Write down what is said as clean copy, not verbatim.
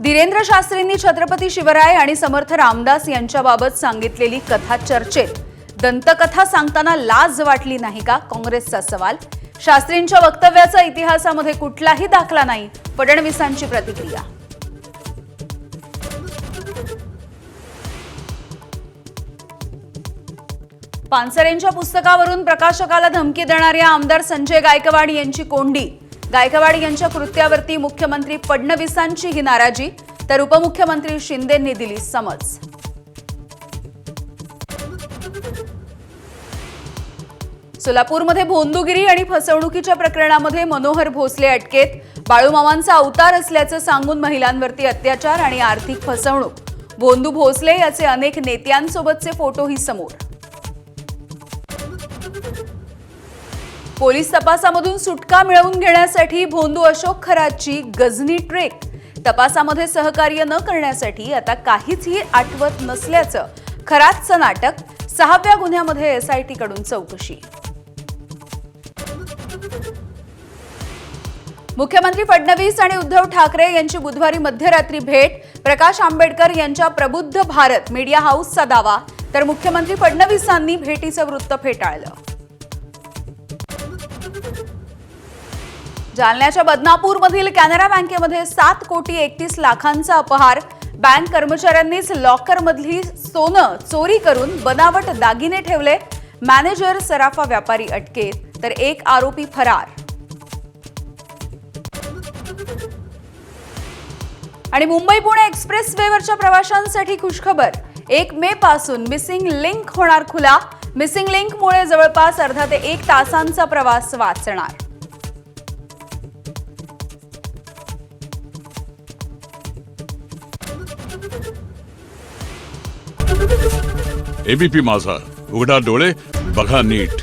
धीरेंद्र शास्त्रींनी छत्रपती शिवराय आणि समर्थ रामदास यांच्याबाबत सांगितलेली कथा चर्चेत। दंतकथा सांगताना लाज वाटली नाही का, काँग्रेसचा सवाल। शास्त्रींच्या वक्तव्याचा इतिहासामध्ये कुठलाही दाखला नाही, फडणवीसांची प्रतिक्रिया। पानसरेंच्या पुस्तकावरून प्रकाशकाला धमकी देणाऱ्या आमदार संजय गायकवाड यांची कोंडी। गायकवाड यांच्या कृत्यावरती मुख्यमंत्री फडणवीसांची ही नाराजी, तर उपमुख्यमंत्री शिंदेंनी दिली समज। सोलापूरमध्ये भोंदूगिरी आणि फसवणुकीच्या प्रकरणामध्ये मनोहर भोसले अटकेत। बाळूमामांचा अवतार असल्याचं सांगून महिलांवरती अत्याचार आणि आर्थिक फसवणूक। भोंदू भोसले याचे अनेक नेत्यांसोबतचे फोटोही समोर। पोलीस तपासामधून सुटका मिळवून घेण्यासाठी भोंदू अशोक खरातची गजनी ट्रेक। तपासामध्ये सहकार्य न करण्यासाठी आता काहीचही आठवत नसल्याचं खरातचं नाटक। 6व्या गुन्ह्यामध्ये एसआयटी कडून चौकशी। मुख्यमंत्री फडणवीस आणि उद्धव ठाकरे यांची बुधवारी मध्यरात्री भेट। प्रकाश आंबेडकर यांच्या प्रबुद्ध भारत मीडिया हाऊसचा दावा, तर मुख्यमंत्री फडणवीसांनी भेटीचं वृत्त फेटाळलं। जालन्याच्या बदनापूरमधील कॅनरा बँकेमध्ये 7 कोटी 31 लाखांचा अपहार। बँक कर्मचाऱ्यांनीच लॉकरमधली सोनं चोरी करून बनावट दागिने ठेवले। मॅनेजर सराफा व्यापारी अटकेत, तर एक आरोपी फरार। आणि मुंबई पुणे एक्सप्रेस वेवरच्या प्रवाशांसाठी खुशखबर। 1 मे पासून मिसिंग लिंक होणार खुला। मिसिंग लिंकमुळे जवळपास अर्धा ते 1 तासांचा प्रवास वाचणार। एबीपी माझा, उघडा डोळे बघा नीट।